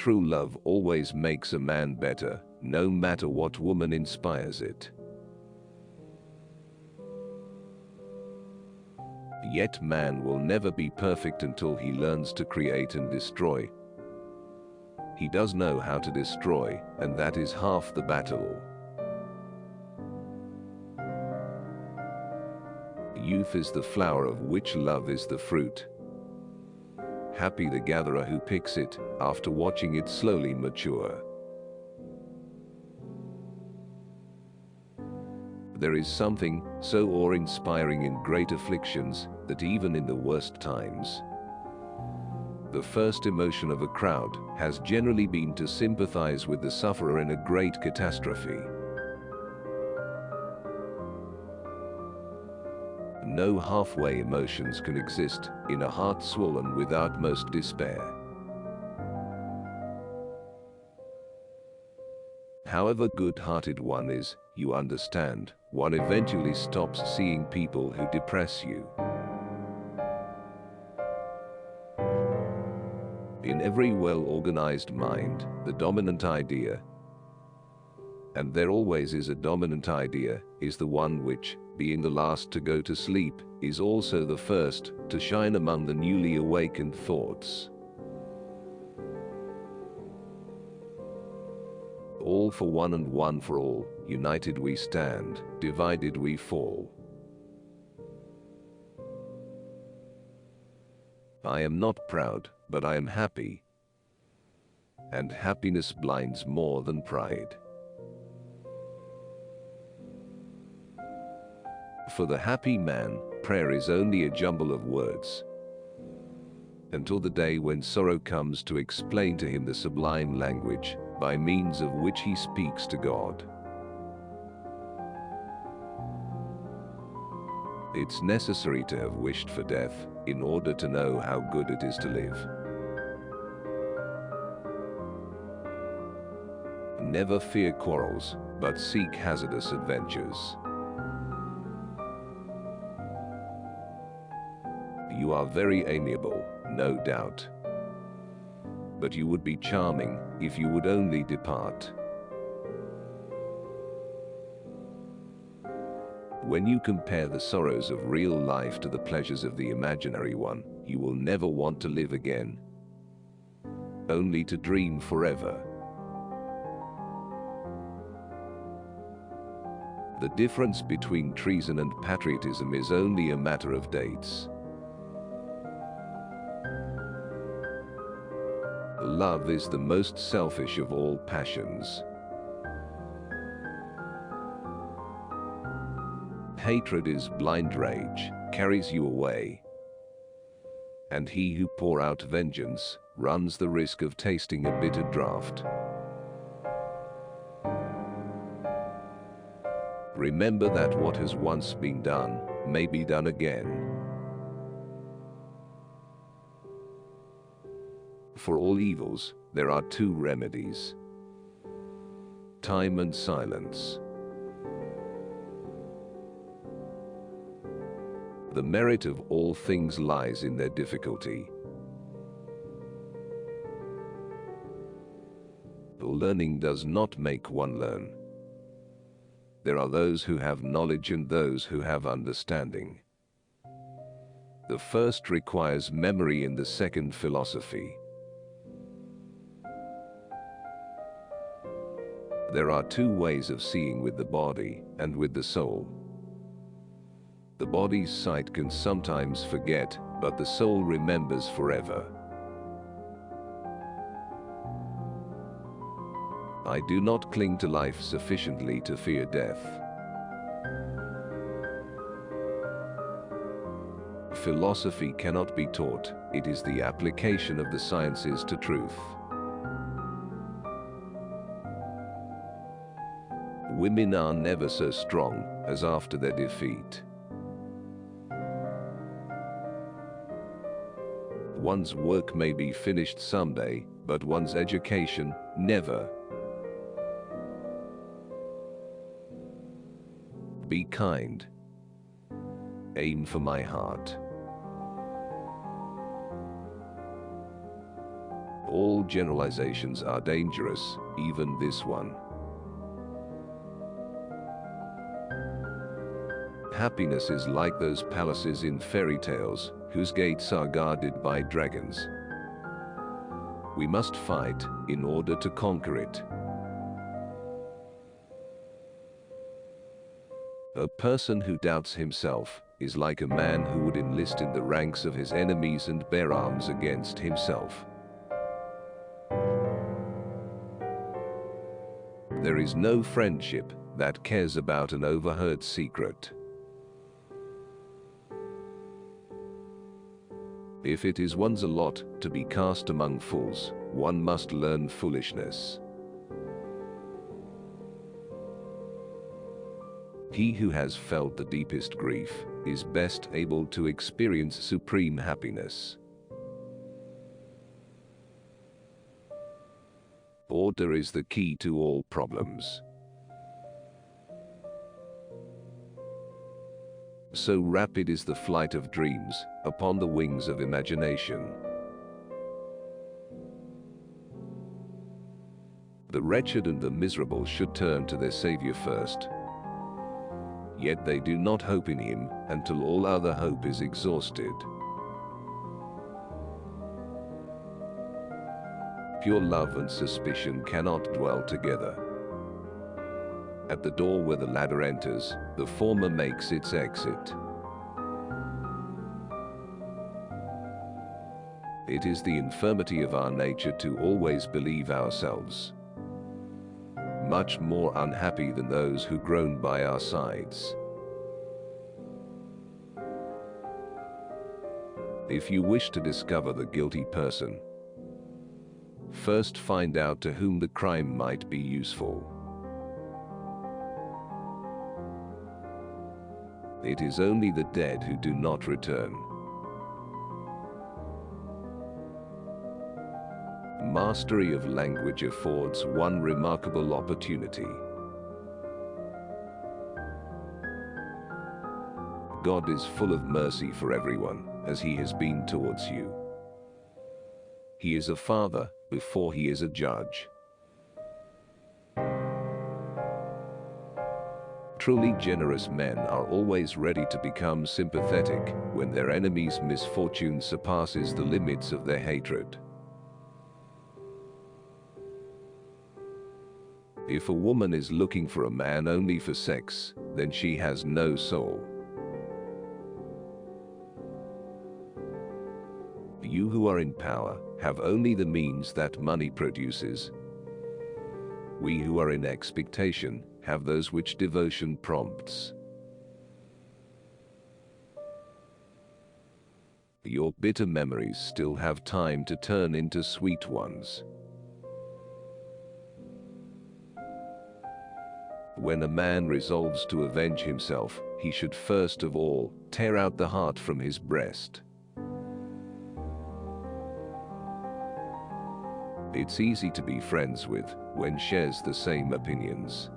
true love always makes a man better, no matter what woman inspires it. Yet man will never be perfect until he learns to create and destroy. He does know how to destroy, and that is half the battle. Youth is the flower of which love is the fruit. Happy the gatherer who picks it, after watching it slowly mature. There is something so awe-inspiring in great afflictions that even in the worst times, the first emotion of a crowd has generally been to sympathize with the sufferer in a great catastrophe. No halfway emotions can exist in a heart swollen with utmost despair. However good-hearted one is, you understand, one eventually stops seeing people who depress you. In every well-organized mind, the dominant idea, and there always is a dominant idea, is the one which, being the last to go to sleep, is also the first to shine among the newly awakened thoughts. All for one and one for all, united we stand, divided we fall. I am not proud, but I am happy. And happiness blinds more than pride. For the happy man, prayer is only a jumble of words. Until the day when sorrow comes to explain to him the sublime language, by means of which he speaks to God. It's necessary to have wished for death, in order to know how good it is to live. Never fear quarrels, but seek hazardous adventures. You are very amiable, no doubt. But you would be charming if you would only depart. When you compare the sorrows of real life to the pleasures of the imaginary one, you will never want to live again, only to dream forever. The difference between treason and patriotism is only a matter of dates. Love is the most selfish of all passions. Hatred is blind rage, carries you away. And he who pours out vengeance runs the risk of tasting a bitter draught. Remember that what has once been done may be done again. For all evils, there are two remedies: time and silence. The merit of all things lies in their difficulty. Learning does not make one learn. There are those who have knowledge and those who have understanding. The first requires memory and the second philosophy. There are two ways of seeing with the body and with the soul. The body's sight can sometimes forget, but the soul remembers forever. I do not cling to life sufficiently to fear death. Philosophy cannot be taught, it is the application of the sciences to truth. Women are never so strong as after their defeat. One's work may be finished someday, but one's education, never. Be kind. Aim for my heart. All generalizations are dangerous, even this one. Happiness is like those palaces in fairy tales, whose gates are guarded by dragons. We must fight in order to conquer it. A person who doubts himself is like a man who would enlist in the ranks of his enemies and bear arms against himself. There is no friendship that cares about an overheard secret. If it is one's lot to be cast among fools, one must learn foolishness. He who has felt the deepest grief is best able to experience supreme happiness. Order is the key to all problems. So rapid is the flight of dreams upon the wings of imagination. The wretched and the miserable should turn to their Savior first. Yet they do not hope in him until all other hope is exhausted. Pure love and suspicion cannot dwell together. At the door where the ladder enters, the former makes its exit. It is the infirmity of our nature to always believe ourselves much more unhappy than those who groan by our sides. If you wish to discover the guilty person, first find out to whom the crime might be useful. It is only the dead who do not return. Mastery of language affords one remarkable opportunity. God is full of mercy for everyone, as he has been towards you. He is a father before he is a judge. Truly generous men are always ready to become sympathetic when their enemy's misfortune surpasses the limits of their hatred. If a woman is looking for a man only for sex, then she has no soul. You who are in power have only the means that money produces. We who are in expectation have those which devotion prompts. Your bitter memories still have time to turn into sweet ones. When a man resolves to avenge himself, he should first of all tear out the heart from his breast. It's easy to be friends with when shares the same opinions.